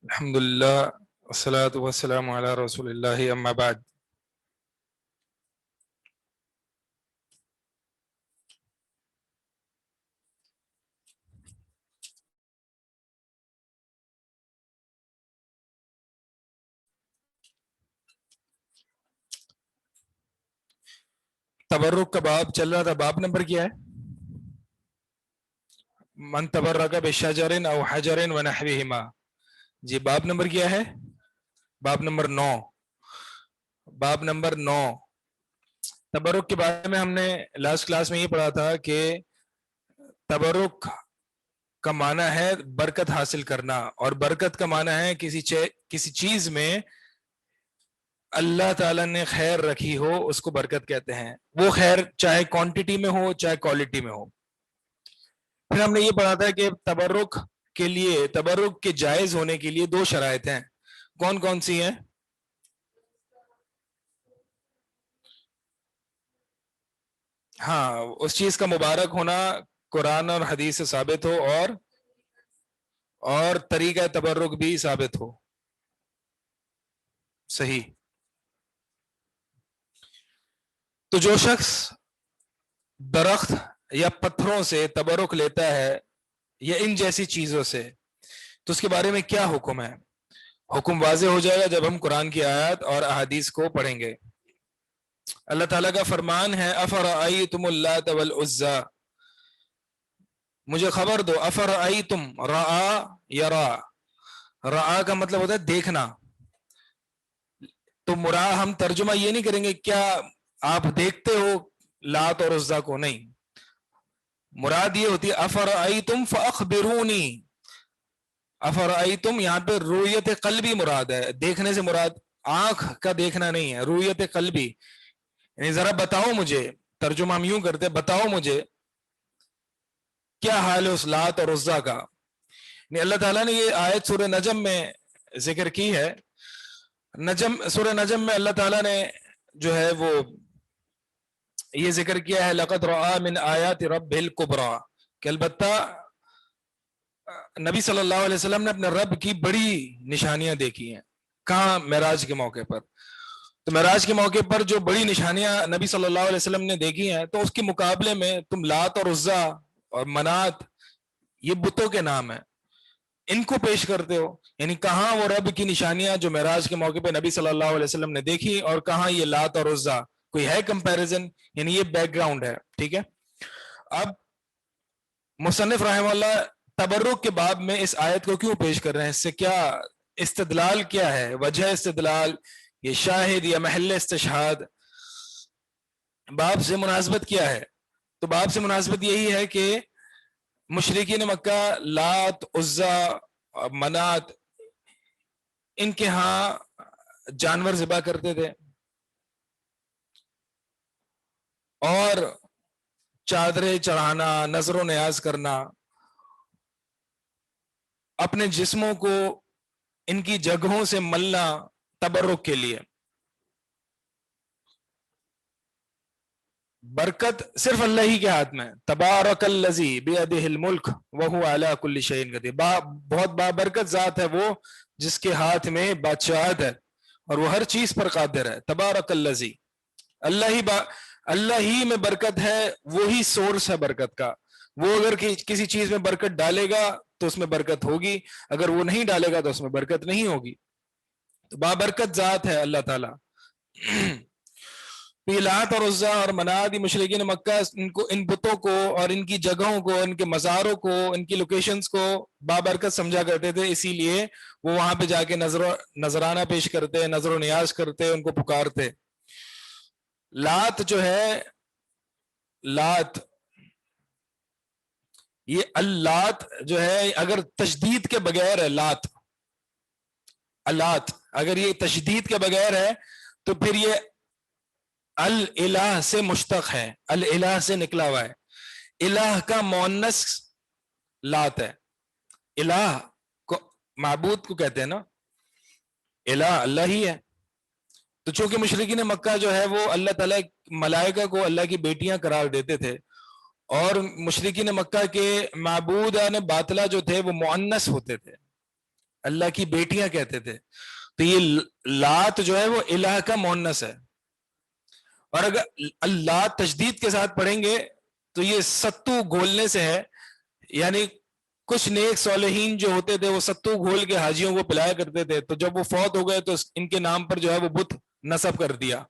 الحمدللہ والصلاة والسلام علی رسول اللہ اما بعد. تبرک کا باب چل رہا تھا. باب نمبر کیا ہے؟ من تبرک بشجر او حجر ونحوہما. جی باب نمبر کیا ہے؟ باب نمبر 9. باب نمبر 9. تبرک کے بارے میں ہم نے لاسٹ کلاس میں یہ پڑھا تھا کہ تبرک کا معنی ہے برکت حاصل کرنا، اور برکت کا معنی ہے کسی چیز میں اللہ تعالیٰ نے خیر رکھی ہو اس کو برکت کہتے ہیں. وہ خیر چاہے کوانٹٹی میں ہو چاہے کوالٹی میں ہو. پھر ہم نے یہ پڑھا تھا کہ تبرک کے لیے، تبرک کے جائز ہونے کے لیے 2 شرائط ہیں. کون کون سی ہیں؟ ہاں، اس چیز کا مبارک ہونا قرآن اور حدیث سے ثابت ہو، اور طریقہ تبرک بھی ثابت ہو. صحیح. تو جو شخص درخت یا پتھروں سے تبرک لیتا ہے یا ان جیسی چیزوں سے، تو اس کے بارے میں کیا حکم ہے؟ حکم واضح ہو جائے گا جب ہم قرآن کی آیات اور احادیث کو پڑھیں گے. اللہ تعالیٰ کا فرمان ہے افرأیتم اللات والعزی، مجھے خبر دو. افرأیتم، رآ یرا، رآ کا مطلب ہوتا ہے دیکھنا. تو مرا ہم ترجمہ یہ نہیں کریں گے کیا آپ دیکھتے ہو لات اور عزیٰ کو، نہیں. مراد یہ ہوتی ہے افرأیتم فاخبرونی. افرأیتم یہاں پہ رویت قلبی مراد ہے. دیکھنے سے مراد آنکھ کا دیکھنا نہیں ہے، رویت قلبی، یعنی ذرا بتاؤ مجھے. ترجمہ ہم یوں کرتے بتاؤ مجھے کیا حال ہے اس لات اور عزیٰ کا. یعنی اللہ تعالیٰ نے یہ آیت سورہ نجم میں ذکر کی ہے. سورہ نجم میں اللہ تعالیٰ نے جو ہے وہ یہ ذکر کیا ہے لقد رأى من آیات رب الکبریٰ، کہ البتہ نبی صلی اللہ علیہ وسلم نے اپنے رب کی بڑی نشانیاں دیکھی ہیں. کہاں؟ معراج کے موقع پر. تو معراج کے موقع پر جو بڑی نشانیاں نبی صلی اللہ علیہ وسلم نے دیکھی ہیں، تو اس کے مقابلے میں تم لات اور عزیٰ اور منات، یہ بتوں کے نام ہیں، ان کو پیش کرتے ہو. یعنی کہاں وہ رب کی نشانیاں جو معراج کے موقع پہ نبی صلی اللہ علیہ وسلم نے دیکھی، اور کہاں یہ لات اور عزیٰ. کوئی ہے کمپیریزن؟ یعنی یہ بیک گراؤنڈ ہے. ٹھیک ہے. اب مصنف رحمہ اللہ تبرک کے باب میں اس آیت کو کیوں پیش کر رہے ہیں؟ اس سے کیا استدلال، کیا ہے وجہ استدلال، یہ شاہد یا محل استشہاد، باب سے مناسبت کیا ہے؟ تو باب سے مناسبت یہی ہے کہ مشرکین مکہ لات، عزیٰ، منات، ان کے ہاں جانور ذبح کرتے تھے، اور چادریں چڑھانا، نظر و نیاز کرنا، اپنے جسموں کو ان کی جگہوں سے ملنا تبرک کے لیے. برکت صرف اللہ ہی کے ہاتھ میں. تبارک الذی بیدہ الملک وہو علی کل شیء قدیر. بہت بابرکت ذات ہے وہ جس کے ہاتھ میں بادشاہت ہے اور وہ ہر چیز پر قادر ہے. تبارک الذی، اللہ ہی میں برکت ہے، وہی سورس ہے برکت کا. وہ اگر کسی چیز میں برکت ڈالے گا تو اس میں برکت ہوگی، اگر وہ نہیں ڈالے گا تو اس میں برکت نہیں ہوگی. تو بابرکت ذات ہے اللہ تعالی. لات اور عزیٰ اور منات، مشرکین مکہ ان بتوں کو اور ان کی جگہوں کو، ان کے مزاروں کو، ان کی لوکیشنز کو بابرکت سمجھا کرتے تھے. اسی لیے وہ وہاں پہ جا کے نذرانہ پیش کرتے، نظر و نیاز کرتے، ان کو پکارتے. لات جو ہے، لات، یہ اللات جو ہے اگر تشدید کے بغیر ہے، لات اللات اگر یہ تشدید کے بغیر ہے تو پھر یہ الہ سے مشتق ہے، الہ سے نکلا ہوا ہے. الہ کا مؤنث لات ہے. الہ کو معبود کو کہتے ہیں نا، الہ اللہ ہی ہے. تو چونکہ مشرکین مکہ جو ہے وہ اللہ تعالیٰ ملائکہ کو اللہ کی بیٹیاں قرار دیتے تھے، اور مشرکین مکہ کے معبودان باطلہ جو تھے وہ مؤنث ہوتے تھے. اللہ کی بیٹیاں کہتے تھے. تو یہ لات جو ہے وہ الہ کا مؤنث ہے, اور اگر اللہ تشدید کے ساتھ پڑھیں گے تو یہ ستو گھولنے سے ہے. یعنی کچھ نیک صالحین جو ہوتے تھے وہ ستو گھول کے حاجیوں کو پلایا کرتے تھے, تو جب وہ فوت ہو گئے تو ان کے نام پر جو ہے وہ بت نصب کر دیا.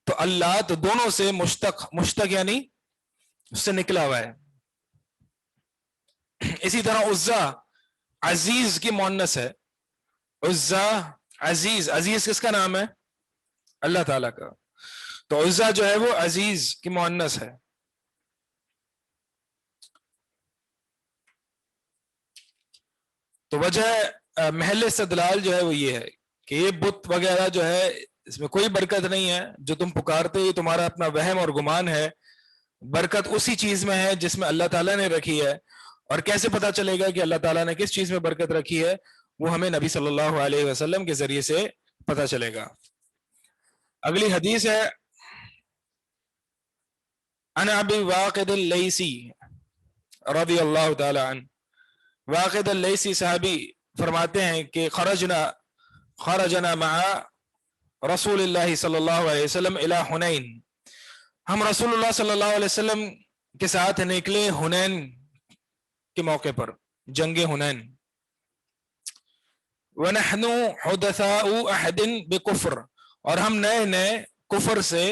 تو اللہ تو دونوں سے مشتق یعنی اس سے نکلا ہوا ہے. اسی طرح عزا عزیز کی مؤنث ہے. عزا عزیز, عزیز کس کا نام ہے؟ اللہ تعالیٰ کا. تو عزا جو ہے وہ عزیز کی مؤنث ہے. تو وجہ محل استدلال جو ہے وہ یہ ہے کہ یہ بت وغیرہ جو ہے اس میں کوئی برکت نہیں ہے. جو تم پکارتے ہو تمہارا اپنا وہم اور گمان ہے. برکت اسی چیز میں ہے جس میں اللہ تعالیٰ نے رکھی ہے. اور کیسے پتا چلے گا کہ اللہ تعالیٰ نے کس چیز میں برکت رکھی ہے؟ وہ ہمیں نبی صلی اللہ علیہ وسلم کے ذریعے سے پتا چلے گا. اگلی حدیث ہے عن ابی واقد اللیسی رضی اللہ تعالی عنہ. واقد اللیسی صحابی فرماتے ہیں کہ خرجنا مع رسول اللہ صلی اللہ علیہ وسلم الى حنین. ہم رسول اللہ صلی اللہ علیہ وسلم کے ساتھ نکلے حنین کے موقع پر, جنگ حنین. وَنَحْنُ حُدَثَاءُ أَحَدٍ بِكُفْرٍ, اور ہم نئے نئے کفر سے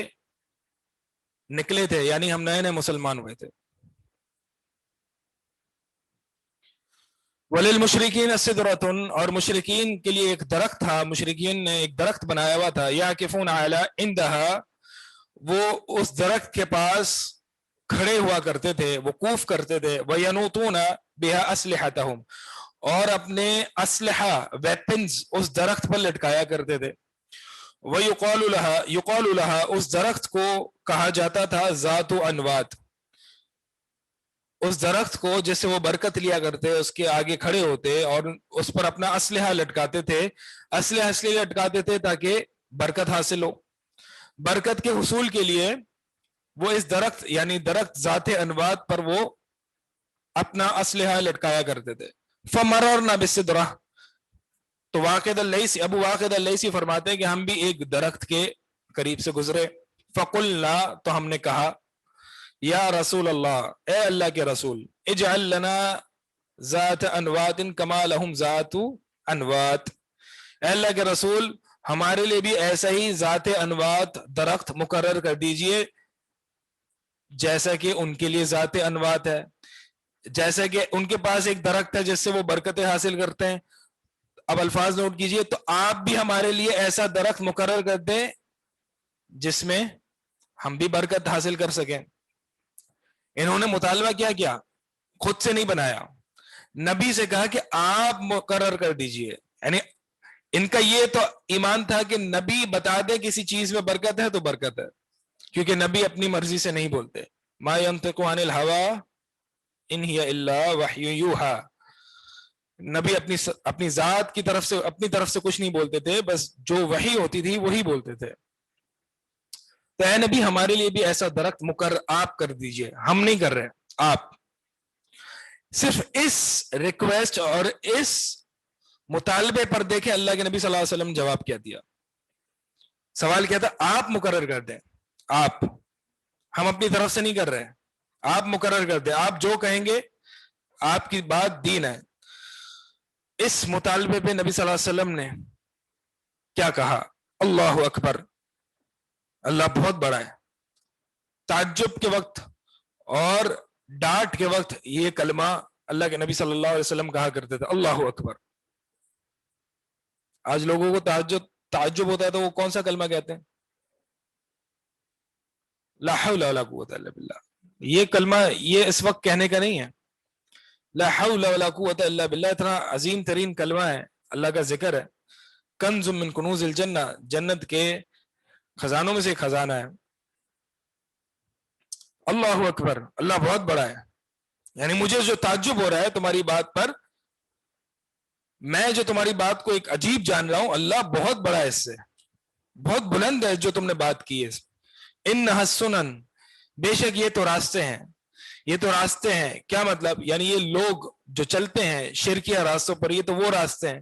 نکلے تھے, یعنی ہم نئے نئے مسلمان ہوئے تھے. وَلِلْمُشْرِكِينَ سِدْرَةٌ, اور مشرکین کے لیے ایک درخت تھا, مشرکین نے ایک درخت بنایا ہوا تھا. يَعْكِفُونَ عَلَىٰ عِنْدَهَا, وہ اس درخت کے پاس کھڑے ہوا کرتے تھے, وقوف کرتے تھے. وَيَنُوتُونَ بِهَا أَسْلِحَتَهُمْ, اور اپنے اسلحہ ویپنز اس درخت پر لٹکایا کرتے تھے. وَيُقَالُ لَهَا, اس درخت کو کہا جاتا تھا ذات انوات. اس درخت کو جس سے وہ برکت لیا کرتے, اس کے آگے کھڑے ہوتے اور اس پر اپنا اسلحہ لٹکاتے تھے. اسلحہ اس لیے لٹکاتے تھے تاکہ برکت حاصل ہو. برکت کے حصول کے لیے وہ اس درخت یعنی درخت ذات انوات پر وہ اپنا اسلحہ لٹکایا کرتے تھے. فَمَرَرْنَا بِالسِّدْرَةِ, تو واقد اللیسی, ابو واقد اللیسی فرماتے ہیں کہ ہم بھی ایک درخت کے قریب سے گزرے. فَقُلْنَا, تو ہم نے کہا یا رسول اللہ, اے اللہ کے رسول, اجعل لنا ذات انوات کما لہم ذات انوات, اے اللہ کے رسول ہمارے لیے بھی ایسا ہی ذات انوات درخت مقرر کر دیجئے جیسا کہ ان کے لیے ذات انوات ہے. جیسا کہ ان کے پاس ایک درخت ہے جس سے وہ برکتیں حاصل کرتے ہیں. اب الفاظ نوٹ کیجئے, تو آپ بھی ہمارے لیے ایسا درخت مقرر کر دیں جس میں ہم بھی برکت حاصل کر سکیں. انہوں نے مطالبہ کیا خود سے نہیں بنایا, نبی سے کہا کہ آپ مقرر کر دیجئے. یعنی ان کا یہ تو ایمان تھا کہ نبی بتا دے کسی چیز میں برکت ہے تو برکت ہے, کیونکہ نبی اپنی مرضی سے نہیں بولتے. ما ينطق عن الهوى ان هي الا وحی یوحى, نبی اپنی ذات کی طرف سے اپنی طرف سے کچھ نہیں بولتے تھے, بس جو وحی ہوتی تھی وہی بولتے تھے. تو اے نبی ہمارے لیے بھی ایسا درخت مقرر آپ کر دیجئے, ہم نہیں کر رہے, آپ. صرف اس ریکویسٹ اور اس مطالبے پر دیکھیں اللہ کے نبی صلی اللہ علیہ وسلم جواب کیا دیا. سوال کیا تھا, آپ مقرر کر دیں, آپ, ہم اپنی طرف سے نہیں کر رہے, آپ مقرر کر دیں, آپ جو کہیں گے آپ کی بات دین ہے. اس مطالبے پہ نبی صلی اللہ علیہ وسلم نے کیا کہا, اللہ اکبر, اللہ بہت بڑا ہے. تعجب کے وقت اور ڈانٹ کے وقت یہ کلمہ اللہ کے نبی صلی اللہ علیہ وسلم کہا کرتے تھے, اللہ اکبر. آج لوگوں کو تعجب ہوتا ہے تو وہ کون سا کلمہ کہتے ہیں؟ لا حول ولا قوت الا باللہ. یہ کلمہ یہ اس وقت کہنے کا نہیں ہے. لا حول ولا قوت الا باللہ اتنا عظیم ترین کلمہ ہے, اللہ کا ذکر ہے. کنز من کنوز الجنہ, جنت کے خزانوں میں سے ایک خزانہ ہے. اللہ اکبر, اللہ بہت بڑا ہے. یعنی مجھے جو تعجب ہو رہا ہے تمہاری بات پر, میں جو تمہاری بات کو ایک عجیب جان رہا ہوں, اللہ بہت بڑا ہے, اس سے بہت بلند ہے جو تم نے بات کی ہے. انھا السنن, بے شک یہ تو راستے ہیں, یہ تو راستے ہیں. کیا مطلب؟ یعنی یہ لوگ جو چلتے ہیں شرکیہ راستوں پر, یہ تو وہ راستے ہیں.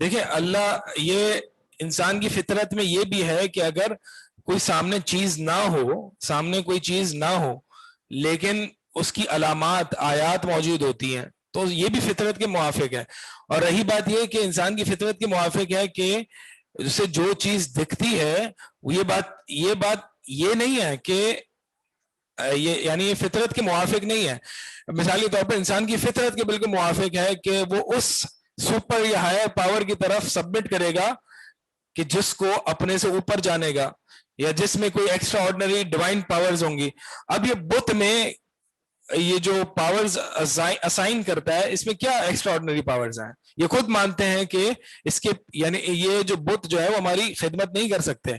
دیکھیں اللہ یہ انسان کی فطرت میں یہ بھی ہے کہ اگر کوئی سامنے چیز نہ ہو، سامنے کوئی چیز نہ ہو لیکن اس کی علامات آیات موجود ہوتی ہیں تو یہ بھی فطرت کے موافق ہے. اور رہی بات یہ کہ انسان کی فطرت کے موافق ہے کہ اسے جو چیز دکھتی ہے یہ بات یہ نہیں ہے کہ یہ یعنی یہ فطرت کے موافق نہیں ہے. مثال کے طور پر انسان کی فطرت کے بالکل موافق ہے کہ وہ اس سپر یا ہائر پاور کی طرف سبمٹ کرے گا کہ جس کو اپنے سے اوپر جانے گا یا جس میں کوئی ایکسٹرا آرڈنری ڈیوائن پاورز ہوں گی. اب یہ بت میں یہ جو پاورز اسائن کرتا ہے اس میں کیا ایکسٹرا آرڈنری پاورز ہیں؟ یہ خود مانتے ہیں کہ اس کے یعنی یہ جو بت جو ہے وہ ہماری خدمت نہیں کر سکتے.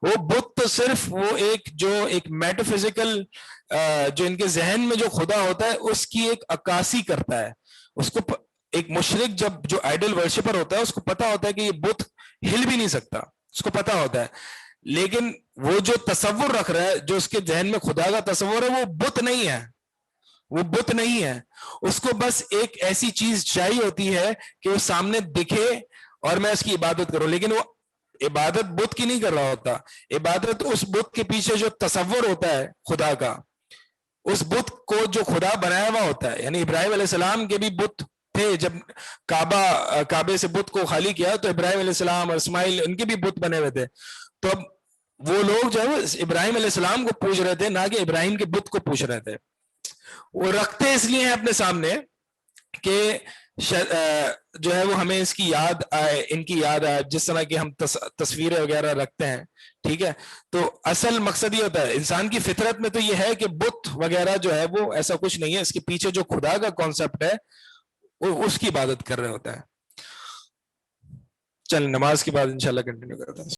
وہ بت تو صرف وہ ایک میٹا فزیکل جو ان کے ذہن میں جو خدا ہوتا ہے اس کی ایک عکاسی کرتا ہے. اس کو ایک مشرک جو آئیڈل ورشپر ہوتا ہے اس کو پتا ہوتا ہے کہ یہ بت ہل بھی نہیں سکتا، اس کو پتا ہوتا ہے. لیکن وہ جو تصور رکھ رہا ہے، جو اس کے ذہن میں خدا کا تصور ہے، وہ بت نہیں ہے، وہ بت نہیں ہے. اس کو بس ایک ایسی چیز چاہیے ہوتی ہے کہ وہ سامنے دکھے اور میں اس کی عبادت کروں. لیکن وہ عبادت بت کی نہیں کر رہا ہوتا، عبادت اس بت کے پیچھے جو تصور ہوتا ہے خدا کا، اس بت کو جو خدا بنایا ہوا ہوتا ہے. یعنی ابراہیم علیہ السلام کے بھی بت تھے، جب کعبے سے بت کو خالی کیا تو ابراہیم علیہ السلام اور اسماعیل ان کے بھی بت بنے ہوئے تھے. تو اب وہ لوگ جو ہے ابراہیم علیہ السلام کو پوچھ رہے تھے، نہ کہ ابراہیم کے بت کو پوچھ رہے تھے. وہ رکھتے اس لیے ہیں اپنے سامنے کہ جو ہے وہ ہمیں اس کی یاد آئے، ان کی یاد آئے، جس طرح کہ ہم تصویریں وغیرہ رکھتے ہیں. ٹھیک ہے، تو اصل مقصد یہ ہوتا ہے انسان کی فطرت میں تو یہ ہے کہ بت وغیرہ جو ہے وہ ایسا کچھ نہیں ہے، اس کے پیچھے جو خدا کا کانسیپٹ ہے وہ اس کی عبادت کر رہے ہوتا ہے. چل نماز کے بعد انشاءاللہ کنٹینیو کرتے ہیں.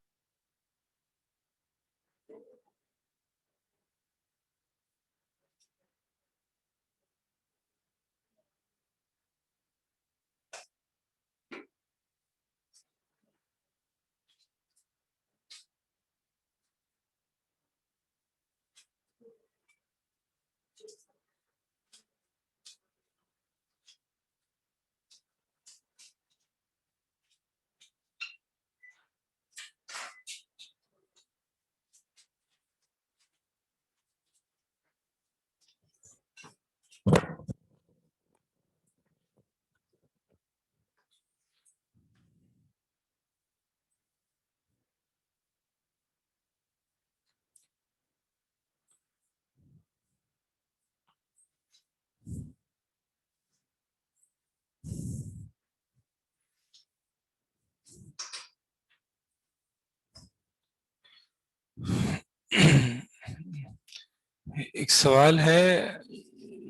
ایک سوال ہے،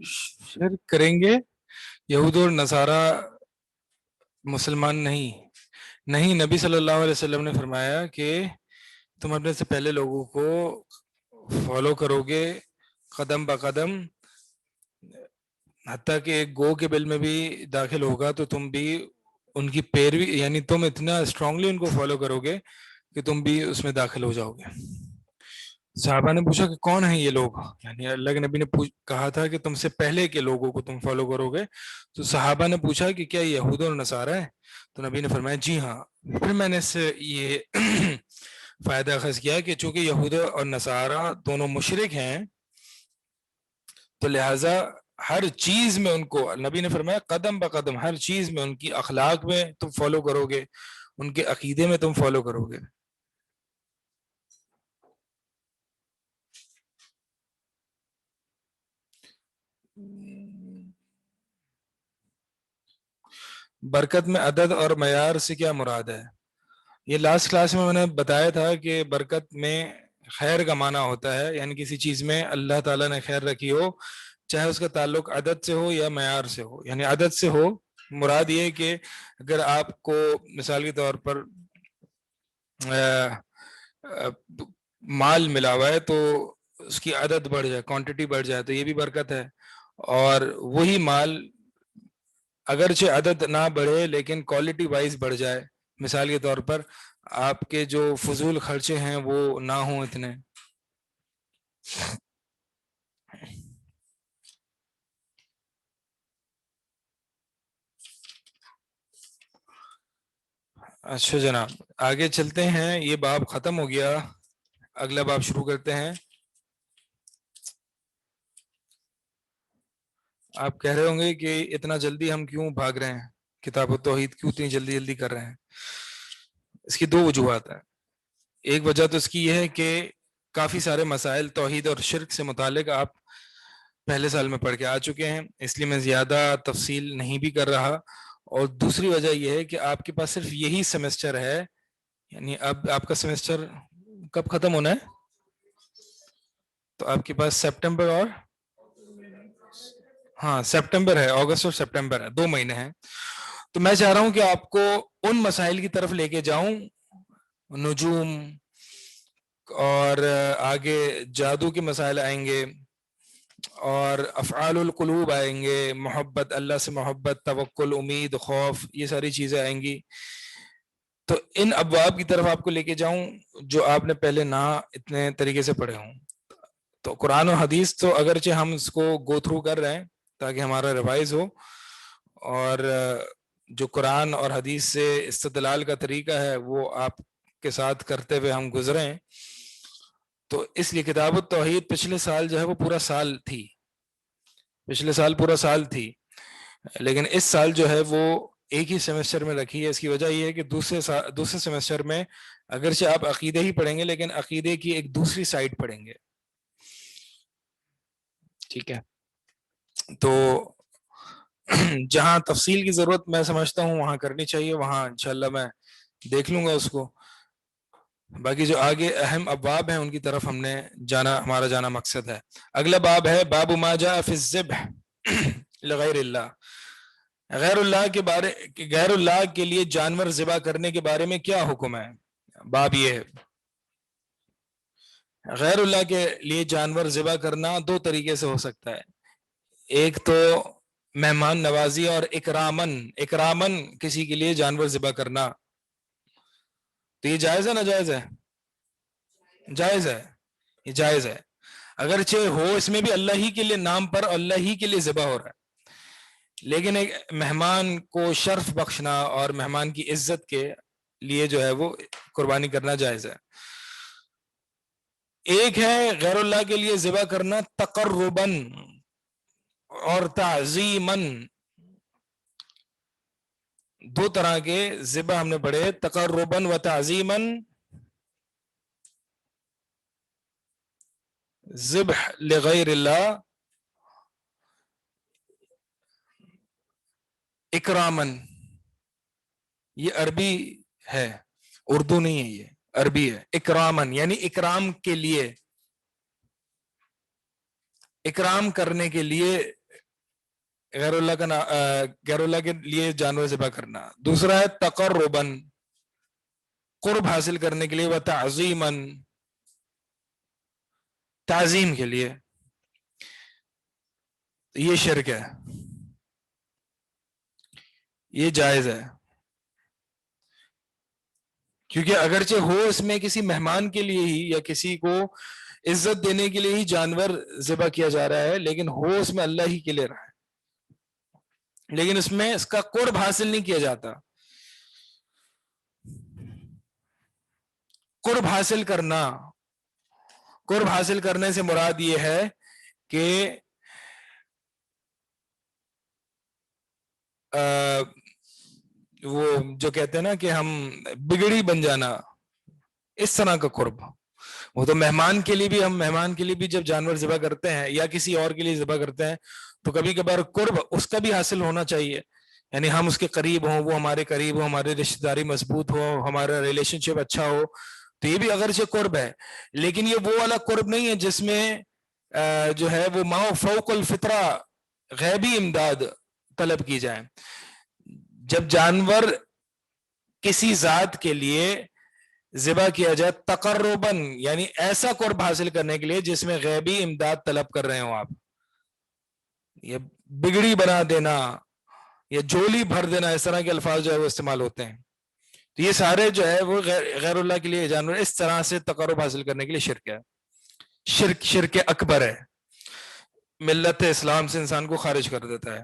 شرک کریں گے یہود اور نصارہ مسلمان نہیں. نبی صلی اللہ علیہ وسلم نے فرمایا کہ تم اپنے سے پہلے لوگوں کو فالو کرو گے قدم بقدم، حتیٰ کہ ایک گو کے بل میں بھی داخل ہوگا تو تم بھی ان کی پیروی، یعنی تم اتنا اسٹرانگلی ان کو فالو کرو گے کہ تم بھی اس میں داخل ہو جاؤ گے. صحابہ نے پوچھا کہ کون ہیں یہ لوگ؟ یعنی اللہ کے نبی نے کہا تھا کہ تم سے پہلے کے لوگوں کو تم فالو کرو گے. تو صحابہ نے پوچھا کہ کیا یہود اور نصارہ ہیں؟ تو نبی نے فرمایا جی ہاں. پھر میں نے اس سے یہ فائدہ اخذ کیا کہ چونکہ یہود اور نصارہ دونوں مشرک ہیں تو لہٰذا ہر چیز میں ان کو نبی نے فرمایا قدم بقدم ہر چیز میں ان کی اخلاق میں تم فالو کرو گے، ان کے عقیدے میں تم فالو کرو گے. برکت میں عدد اور معیار سے کیا مراد ہے؟ یہ لاسٹ کلاس میں نے بتایا تھا کہ برکت میں خیر کا معنی ہوتا ہے، یعنی کسی چیز میں اللہ تعالیٰ نے خیر رکھی ہو، چاہے اس کا تعلق عدد سے ہو یا معیار سے ہو. یعنی عدد سے ہو مراد یہ کہ اگر آپ کو مثال کے طور پر مال ملا ہوا ہے تو اس کی عدد بڑھ جائے، کوانٹٹی بڑھ جائے تو یہ بھی برکت ہے. اور وہی مال اگرچہ عدد نہ بڑھے لیکن کوالٹی وائز بڑھ جائے، مثال کے طور پر آپ کے جو فضول خرچے ہیں وہ نہ ہوں اتنے. اچھا جناب آگے چلتے ہیں, یہ باب ختم ہو گیا, اگلا باب شروع کرتے ہیں. آپ کہہ رہے ہوں گے کہ اتنا جلدی ہم کیوں بھاگ رہے ہیں, کتاب التوحید کیوں اتنی جلدی جلدی کر رہے ہیں؟ اس کی دو وجوہات ہیں. ایک وجہ تو اس کی یہ ہے کہ کافی سارے مسائل توحید اور شرک سے متعلق آپ پہلے سال میں پڑھ کے آ چکے ہیں, اس لیے میں زیادہ تفصیل نہیں بھی کر رہا. اور دوسری وجہ یہ ہے کہ آپ کے پاس صرف یہی سیمسٹر ہے, یعنی اب آپ کا سیمسٹر کب ختم ہونا ہے؟ تو آپ کے پاس سپٹمبر اور ہاں سپٹمبر ہے, اگست اور سپٹمبر ہے, 2 مہینے ہیں. تو میں چاہ رہا ہوں کہ آپ کو ان مسائل کی طرف لے کے جاؤں, نجوم اور آگے جادو کے مسائل آئیں گے, اور افعال القلوب آئیں گے, محبت, اللہ سے محبت, توکل, امید, خوف, یہ ساری چیزیں آئیں گی. تو ان ابواب کی طرف آپ کو لے کے جاؤں جو آپ نے پہلے نہ اتنے طریقے سے پڑھے ہوں. تو قرآن و حدیث تو اگرچہ ہم اس کو گو تھرو کر رہے ہیں تاکہ ہمارا ریوائز ہو, اور جو قرآن اور حدیث سے استدلال کا طریقہ ہے وہ آپ کے ساتھ کرتے ہوئے ہم گزریں. تو اس لیے کتاب التوحید پچھلے سال جو ہے وہ پورا سال تھی, پچھلے سال پورا سال تھی, لیکن اس سال جو ہے وہ ایک ہی سیمسٹر میں رکھی ہے. اس کی وجہ یہ ہے کہ دوسرے سیمسٹر میں اگرچہ آپ عقیدے ہی پڑھیں گے لیکن عقیدے کی ایک دوسری سائڈ پڑھیں گے. ٹھیک ہے, تو جہاں تفصیل کی ضرورت میں سمجھتا ہوں وہاں کرنی چاہیے, وہاں انشاءاللہ میں دیکھ لوں گا اس کو. باقی جو آگے اہم ابواب ہیں ان کی طرف ہم نے ہمارا جانا مقصد ہے. اگلا باب ہے باب ما جاء فی الذبح لغیر اللہ, غیر اللہ کے لیے جانور ذبح کرنے کے بارے میں کیا حکم ہے. باب یہ ہے غیر اللہ کے لیے جانور ذبح کرنا دو طریقے سے ہو سکتا ہے. ایک تو مہمان نوازی اور اکرامن کسی کے لیے جانور ذبح کرنا, تو یہ جائز ہے ناجائز ہے؟ جائز ہے, یہ جائز ہے. اگرچہ ہو اس میں بھی اللہ ہی کے لیے نام پر اللہ ہی کے لیے ذبح ہو رہا ہے, لیکن ایک مہمان کو شرف بخشنا اور مہمان کی عزت کے لیے جو ہے وہ قربانی کرنا جائز ہے. ایک ہے غیر اللہ کے لیے ذبح کرنا تقرباً اور تعظیماً, دو طرح کے ذبح ہم نے پڑھے, تقرباً و تعظیماً. ذبح لغیر اللہ, اکرامن, یہ عربی ہے, اردو نہیں ہے, یہ عربی ہے. اکرامن یعنی اکرام کے لیے, اکرام کرنے کے لیے غیر اللہ کے لیے جانور ذبح کرنا. دوسرا ہے تقرباً, قرب حاصل کرنے کے لیے, و تعظیماً, تعظیم کے لیے. یہ شرک ہے, یہ جائز ہے, کیونکہ اگرچہ ہو اس میں کسی مہمان کے لیے ہی یا کسی کو عزت دینے کے لیے ہی جانور ذبح کیا جا رہا ہے, لیکن ہو اس میں اللہ ہی کے لیے رہا ہے, لیکن اس میں اس کا قرب حاصل نہیں کیا جاتا. قرب حاصل کرنے سے مراد یہ ہے کہ وہ جو کہتے ہیں نا کہ ہم بگڑی بن جانا, اس طرح کا قرب. وہ تو مہمان کے لیے بھی جب جانور ذبح کرتے ہیں یا کسی اور کے لیے ذبح کرتے ہیں تو کبھی کبھار قرب اس کا بھی حاصل ہونا چاہیے, یعنی ہم اس کے قریب ہوں, وہ ہمارے قریب ہو, ہماری رشتہ داری مضبوط ہو, ہمارا ریلیشن شپ اچھا ہو, تو یہ بھی اگرچہ قرب ہے, لیکن یہ وہ والا قرب نہیں ہے جس میں جو ہے وہ ما فوق الفطرہ غیبی امداد طلب کی جائے. جب جانور کسی ذات کے لیے ذبح کیا جائے تقرباً, یعنی ایسا قرب حاصل کرنے کے لیے جس میں غیبی امداد طلب کر رہے ہوں آپ, یہ بگڑی بنا دینا یا جولی بھر دینا, اس طرح کے الفاظ جو ہے وہ استعمال ہوتے ہیں. تو یہ سارے جو ہے وہ غیر اللہ کے لیے جانور اس طرح سے تقرب حاصل کرنے کے لیے شرک ہے, شرک اکبر ہے, ملت اسلام سے انسان کو خارج کر دیتا ہے.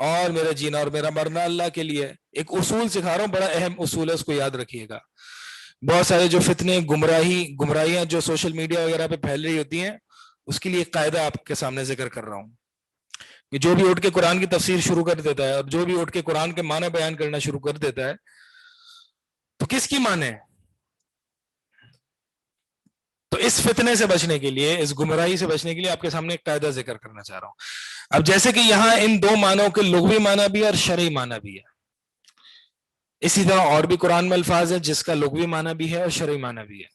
اور میرا جینا اور میرا مرنا اللہ کے لیے. ایک اصول سکھا رہا ہوں, بڑا اہم اصول ہے, اس کو یاد رکھیے گا. بہت سارے جو فتنے گمراہیاں جو سوشل میڈیا وغیرہ پہ پھیل رہی ہوتی ہیں, اس کے لیے ایک قاعدہ آپ کے سامنے ذکر کر رہا ہوں کہ جو بھی اٹھ کے قرآن کی تفسیر شروع کر دیتا ہے اور جو بھی اٹھ کے قرآن کے معنی بیان کرنا شروع کر دیتا ہے, تو کس کی معنی؟ تو اس فتنے سے بچنے کے لیے, اس گمراہی سے بچنے کے لیے آپ کے سامنے ایک قاعدہ ذکر کرنا چاہ رہا ہوں. اب جیسے کہ یہاں ان دو معنوں کے لغوی معنی بھی ہے اور شرعی معنی بھی ہے, اسی طرح اور بھی قرآن میں الفاظ ہیں جس کا لغوی معنی بھی ہے اور شرعی معنی بھی ہے.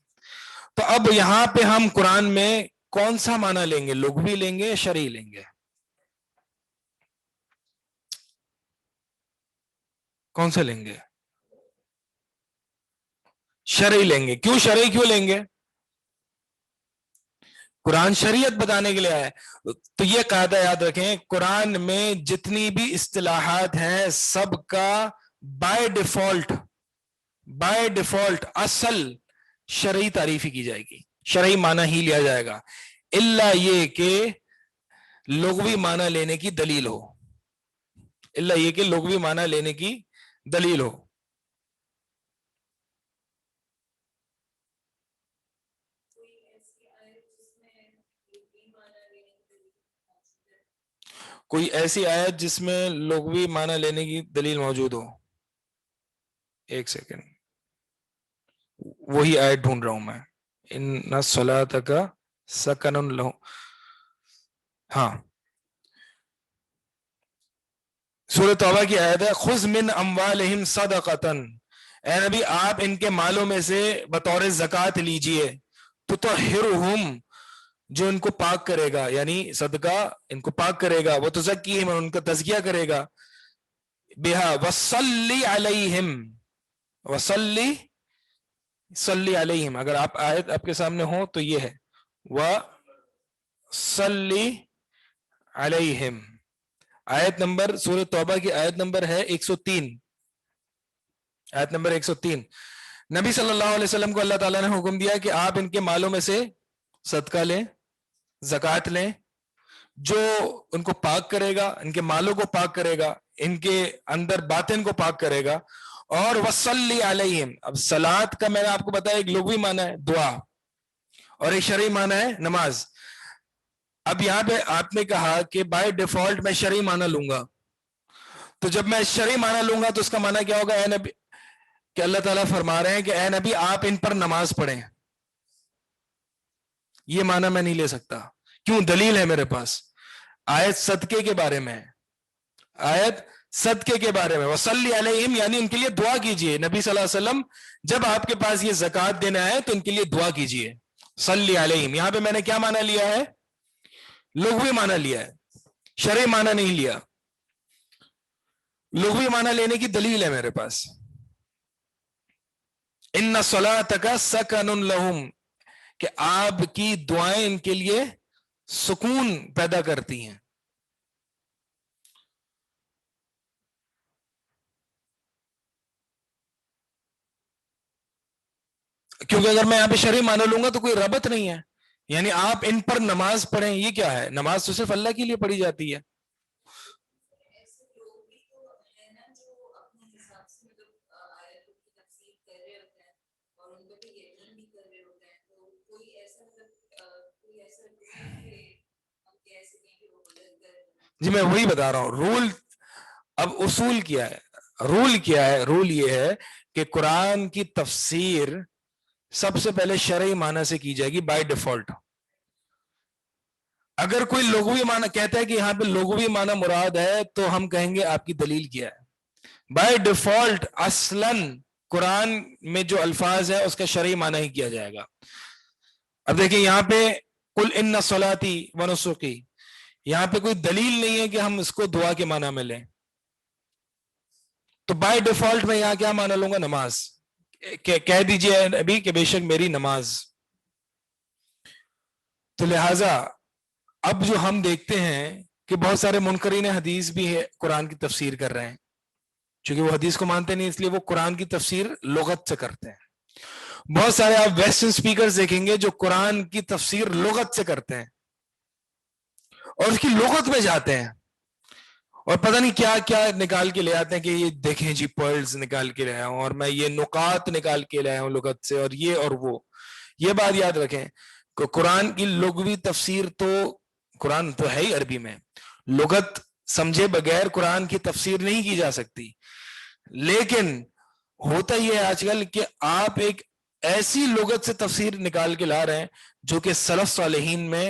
تو اب یہاں پہ ہم قرآن میں کون سا معنی لیں گے, لغوی لیں گے یا شرعی لیں گے؟ کون سا لیں گے؟ شرعی لیں گے. کیوں شرعی کیوں لیں گے؟ قرآن شریعت بتانے کے لیے آیا ہے. تو یہ قاعدہ یاد رکھیں, قرآن میں جتنی بھی اصطلاحات ہیں سب کا بائی ڈیفالٹ اصل شرعی تعریف ہی کی جائے گی, شرعی معنی ہی لیا جائے گا, الا یہ کہ لغوی معنی لینے کی دلیل ہو, الا یہ کہ لغوی معنی لینے کی دلیل ہو. کوئی ایسی آیت جس میں لغوی معنی لینے کی دلیل موجود ہو؟ ایک سیکنڈ, وہی آیت ڈھونڈ رہا ہوں میں. ان الصلاۃ کا سکن لہم, ہاں سورۃ توبہ کی آیت ہے, خذ من اموالہم صدقۃ, اے نبی آپ ان کے مالوں میں سے بطور زکوٰۃ لیجئے, تطہرہم, جو ان کو پاک کرے گا, یعنی صدقہ ان کو پاک کرے گا, وہ تزکیہم, ان کا تزکیہ کرے گا, بہا وصلی علیہم, صلی علیہم, اگر آپ آیت آپ کے سامنے ہو تو یہ ہے وصلی علیہم. آیت نمبر سورۃ توبہ کی آیت نمبر ہے 103, آیت نمبر 103. نبی صلی اللہ علیہ وسلم کو اللہ تعالیٰ نے حکم دیا کہ آپ ان کے مالوں میں سے صدقہ لیں, زکوٰۃ لیں, جو ان کو پاک کرے گا, ان کے مالوں کو پاک کرے گا, ان کے اندر باطن کو پاک کرے گا. اور وصلی علیہم, اب صلاۃ کا میں نے آپ کو بتایا ایک لغوی معنی ہے دعا اور ایک شرعی معنی ہے نماز. اب یہاں پہ آپ نے کہا کہ بائی ڈیفالٹ میں شرعی معنی لوں گا, تو جب میں شرعی معنی لوں گا تو اس کا معنی کیا ہوگا؟ اے نبی, کہ اللہ تعالیٰ فرما رہے ہیں کہ اے نبی آپ ان پر نماز پڑھیں. یہ معنی میں نہیں لے سکتا. کیوں؟ دلیل ہے میرے پاس, آیت صدقے کے بارے میں, آیت صدقے کے بارے میں, وصلی علیہم یعنی ان کے لیے دعا کیجئے. نبی صلی اللہ علیہ وسلم جب آپ کے پاس یہ زکوٰۃ دینے آئے تو ان کے لیے دعا کیجئے, صلی علیہم. یہاں پہ میں نے کیا معنی لیا ہے؟ لغوی معنی لیا ہے, شرعی معنی نہیں لیا. لغوی معنی لینے کی دلیل ہے میرے پاس. ان صلاتک سکن لہم, کہ آپ کی دعائیں ان کے لیے سکون پیدا کرتی ہیں. کیونکہ اگر میں یہاں پہ شرعی معنی لوں گا تو کوئی ربط نہیں ہے, یعنی آپ ان پر نماز پڑھیں, یہ کیا ہے؟ نماز تو صرف اللہ کے لیے پڑھی جاتی ہے. جی میں وہی بتا رہا ہوں, رول, اب اصول کیا ہے, رول یہ ہے کہ قرآن کی تفسیر سب سے پہلے شرعی معنی سے کی جائے گی بائی ڈیفالٹ. اگر کوئی لغوی معنی کہتا ہے کہ یہاں پہ لغوی معنی مراد ہے تو ہم کہیں گے آپ کی دلیل کیا ہے. بائی ڈیفالٹ اصلاً قرآن میں جو الفاظ ہے اس کا شرعی معنی ہی کیا جائے گا. اب دیکھیں یہاں پہ قل ان صلاتی و نسکی, یہاں پہ کوئی دلیل نہیں ہے کہ ہم اس کو دعا کے معنی میں لیں, تو بائی ڈیفالٹ میں یہاں کیا معنی لوں گا؟ نماز. کہہ دیجئے ابھی کہ بے شک میری نماز. تو لہٰذا اب جو ہم دیکھتے ہیں کہ بہت سارے منکرین حدیث بھی ہے قرآن کی تفسیر کر رہے ہیں, چونکہ وہ حدیث کو مانتے نہیں اس لیے وہ قرآن کی تفسیر لغت سے کرتے ہیں. بہت سارے آپ ویسٹرن سپیکرز دیکھیں گے جو قرآن کی تفسیر لغت سے کرتے ہیں اور اس کی لغت میں جاتے ہیں, اور پتہ نہیں کیا کیا نکال کے لے آتے ہیں کہ یہ دیکھیں جی پرلز نکال کے لے آیا ہوں اور میں یہ نکات نکال کے لے آیا ہوں لغت سے اور یہ اور وہ. یہ بات یاد رکھیں کہ قرآن کی لغوی تفسیر تو قرآن تو ہے ہی عربی میں, لغت سمجھے بغیر قرآن کی تفسیر نہیں کی جا سکتی. لیکن ہوتا یہ ہے آج کل کہ آپ ایک ایسی لغت سے تفسیر نکال کے لا رہے ہیں جو کہ سلف صالحین میں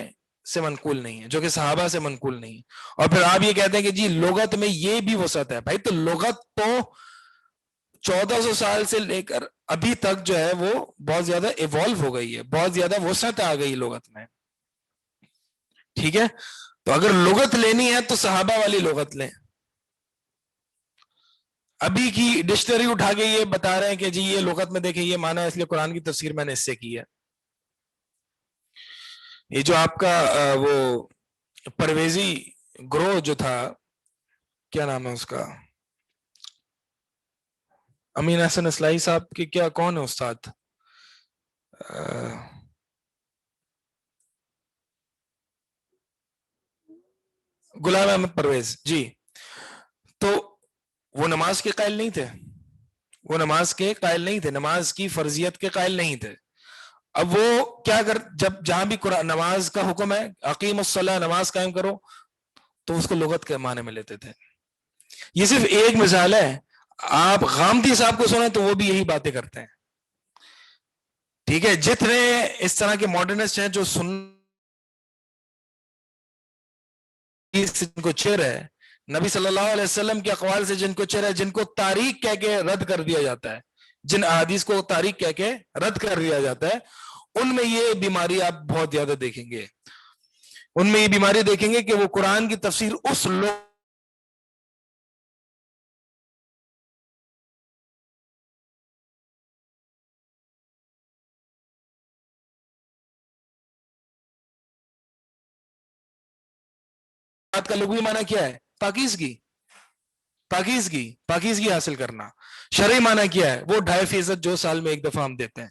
سے منقول نہیں ہے, جو کہ صحابہ سے منقول نہیں ہے, اور پھر آپ یہ کہتے ہیں کہ جی لغت میں یہ بھی وسعت ہے. بھائی تو لغت تو 1400 سال سے لے کر ابھی تک جو ہے وہ بہت زیادہ ایوالو ہو گئی ہے, بہت زیادہ وسعت آ گئی لغت میں. ٹھیک ہے, تو اگر لغت لینی ہے تو صحابہ والی لغت لیں. ابھی کی ڈکشنری اٹھا کے یہ بتا رہے ہیں کہ جی یہ لغت میں دیکھیں یہ مانا ہے اس لیے قرآن کی تفسیر میں نے اس سے کی ہے. یہ جو آپ کا وہ پرویزی گروہ جو تھا, کیا نام ہے اس کا, امین حسن اصلاحی صاحب کی کیا کون ہے استاد, غلام احمد پرویز جی, تو وہ نماز کے قائل نہیں تھے, وہ نماز کے قائل نہیں تھے, نماز کی فرضیت کے قائل نہیں تھے. اب وہ کیا کر, جب جہاں بھی قرآن نماز کا حکم ہے اقیم الصلاۃ نماز قائم کرو, تو اس کو لغت کے معنی میں لیتے تھے. یہ صرف ایک مثال ہے, آپ غامدی صاحب کو سنیں تو وہ بھی یہی باتیں کرتے ہیں. ٹھیک ہے, جتنے اس طرح کے ماڈرنسٹ ہیں جو سن کو چر ہے, نبی صلی اللہ علیہ وسلم کے اقوال سے جن کو چر ہے, جن کو تاریخ کہہ کے رد کر دیا جاتا ہے, جن احادیث کو تاریخ کہہ کے رد کر دیا جاتا ہے, ان میں یہ بیماری آپ بہت زیادہ دیکھیں گے. ان میں یہ بیماری دیکھیں گے کہ وہ قرآن کی تفسیر اس لوگ کا لغوی معنی کیا ہے, پاکیزگی, پاکیزگی, پاکیزگی حاصل کرنا. شرعی معنی کیا ہے, وہ 2.5% جو سال میں ایک دفعہ ہم دیتے ہیں.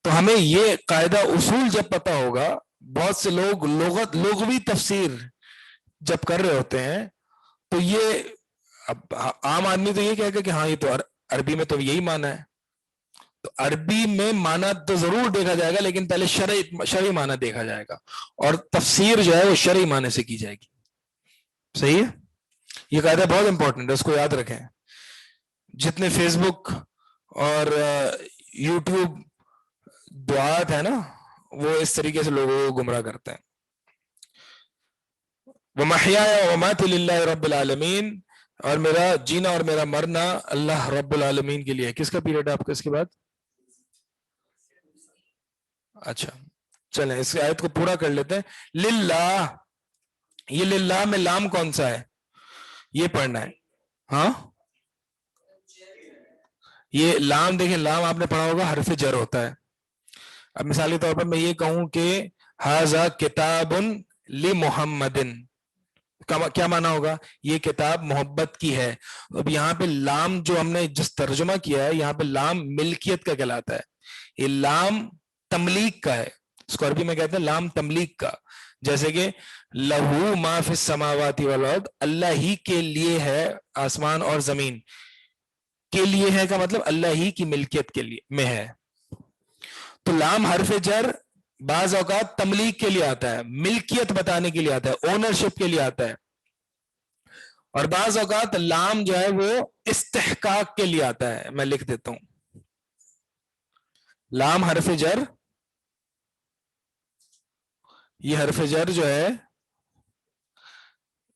تو ہمیں یہ قاعدہ اصول جب پتا ہوگا, بہت سے لوگ لغوی تفسیر جب کر رہے ہوتے ہیں تو یہ اب عام آدمی تو یہ کہے گا کہ ہاں یہ تو عربی میں تو یہی معنی ہے. تو عربی میں معنی تو ضرور دیکھا جائے گا, لیکن پہلے شرعی معنی دیکھا جائے گا, اور تفسیر جو ہے وہ شرعی معنی سے کی جائے گی. صحیح ہے, یہ قاعدہ بہت امپورٹنٹ ہے, اس کو یاد رکھیں. جتنے فیس بک اور یوٹیوب دعات ہے نا, وہ اس طریقے سے لوگوں کو گمراہ کرتے ہیں. وَمَحْيَايَ وَمَمَاتِي لِلَّهِ رَبِّ الْعَالَمِينَ, اور میرا جینا اور میرا مرنا اللہ رب العالمین کے لیے. کس کا پیریڈ ہے آپ کا اس کے بعد؟ اچھا چلیں اس آیت کو پورا کر لیتے ہیں. للہ, یہ للہ میں لام کون سا ہے یہ پڑھنا ہے. ہاں یہ لام دیکھیں, لام آپ نے پڑھا ہوگا حرف جر ہوتا ہے. اب مثالی طور پر میں یہ کہوں کہ ھذا کتاب لمحمد, کیا معنی ہوگا, یہ کتاب محبت کی ہے. اب یہاں پہ لام جو ہم نے جس ترجمہ کیا ہے, یہاں پہ لام ملکیت کا کہلاتا ہے. یہ لام تملیک کا ہے, اس کو عربی میں کہتے ہیں لام تملیک کا. جیسے کہ لہو ما فی السماوات والارض, اللہ ہی کے لیے ہے آسمان اور زمین. کے لیے ہے کا مطلب اللہ ہی کی ملکیت کے لیے میں ہے. تو لام حرف جر بعض اوقات تملیک کے لیے آتا ہے, ملکیت بتانے کے لیے آتا ہے, اونرشپ کے لیے آتا ہے. اور بعض اوقات لام جو ہے وہ استحقاق کے لیے آتا ہے. میں لکھ دیتا ہوں, لام حرف جر, یہ حرف جر جو ہے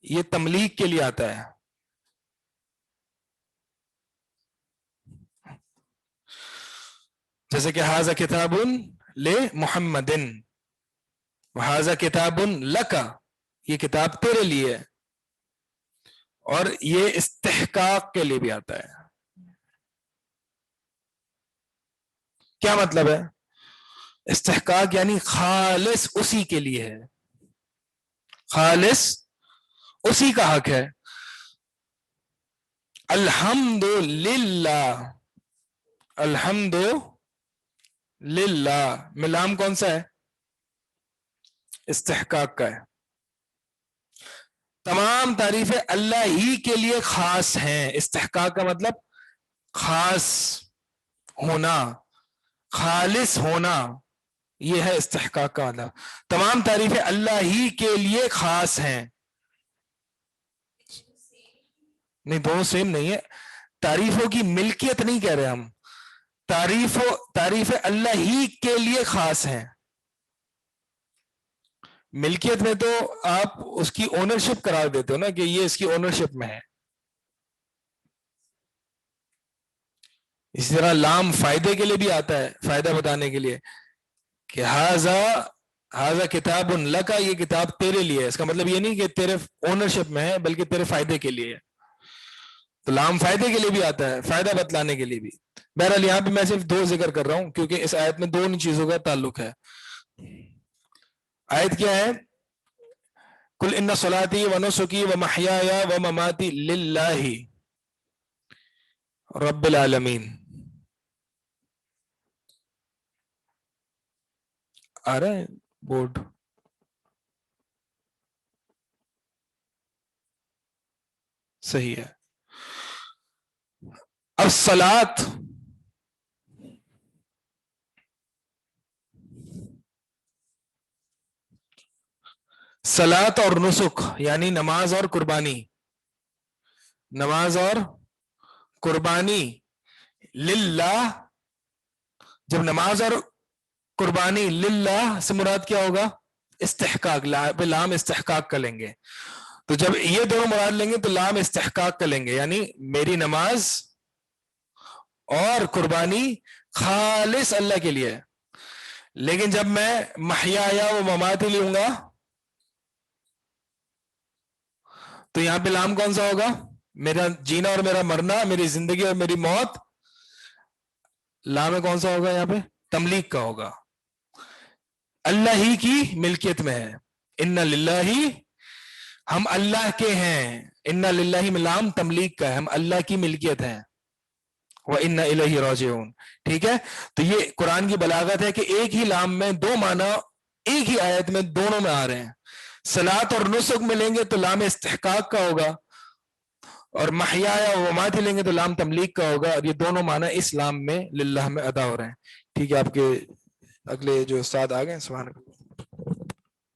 یہ تملیک کے لیے آتا ہے. جیسے کہ ھذا کتاب لمحمد, وھذا کتاب لک, یہ کتاب تیرے لیے ہے. اور یہ استحقاق کے لیے بھی آتا ہے. کیا مطلب ہے استحقاق, یعنی خالص اسی کے لیے ہے, خالص اسی کا حق ہے. الحمد للہ, الحمد للہ میں لام کون سا ہے, استحقاق کا ہے. تمام تعریفیں اللہ ہی کے لیے خاص ہیں. استحقاق کا مطلب خاص ہونا, خالص ہونا, یہ ہے استحقاق کا مطلب. تمام تعریفیں اللہ ہی کے لیے خاص ہیں. نہیں, دونوں سیم نہیں ہے. تعریفوں کی ملکیت نہیں کہہ رہے ہم, تعریفیں اللہ ہی کے لیے خاص ہیں. ملکیت میں تو آپ اس کی اونرشپ قرار دیتے ہو نا کہ یہ اس کی اونرشپ میں ہے. اسی طرح لام فائدے کے لیے بھی آتا ہے, فائدہ بتانے کے لیے کہ ہاذا کتاب لکا, یہ کتاب تیرے لیے ہے. اس کا مطلب یہ نہیں کہ تیرے اونرشپ میں ہے بلکہ تیرے فائدے کے لیے ہے. تو لام فائدے کے لیے بھی آتا ہے, فائدہ بتلانے کے لیے بھی. بہرحال یہاں پہ میں صرف دو ذکر کر رہا ہوں کیونکہ اس آیت میں دونوں چیزوں کا تعلق ہے. آیت کیا ہے؟ قل ان صلاتی و نسکی و محیایا و مماتی للہ رب العالمین. آ رہا ہے بورڈ؟ صحیح ہے. الصلاۃ صلاۃ اور نسک یعنی نماز اور قربانی, نماز اور قربانی للہ. جب نماز اور قربانی للہ سے مراد کیا ہوگا؟ استحقاق. لام استحقاق کا لیں گے. تو جب یہ دونوں مراد لیں گے تو لام استحقاق کا لیں گے, یعنی میری نماز اور قربانی خالص اللہ کے لیے. لیکن جب میں محیایا و مماتی لوں گا تو یہاں پہ لام کون سا ہوگا؟ میرا جینا اور میرا مرنا, میری زندگی اور میری موت. لام کون سا ہوگا یہاں پہ؟ تملیک کا ہوگا. اللہ ہی کی ملکیت میں ہے. ان للہ, ہم اللہ کے ہیں. ان للہ میں لام تملیک کا ہے, ہم اللہ کی ملکیت ہیں. وَإِنَّ إِلَيْهِ رَاجِعُونَ. ٹھیک ہے, تو یہ قرآن کی بلاغت ہے کہ ایک ہی لام میں دو معنی ایک ہی آیت میں دونوں میں آ رہے ہیں. صلاۃ اور نسک میں لیں گے تو لام استحقاق کا ہوگا, اور محیایا و مماتی لیں گے تو لام تملیک کا ہوگا, اور یہ دونوں معنی اس لام میں للہ میں ادا ہو رہے ہیں. ٹھیک ہے, آپ کے اگلے جو استاد آ گئے. سبحان اللہ.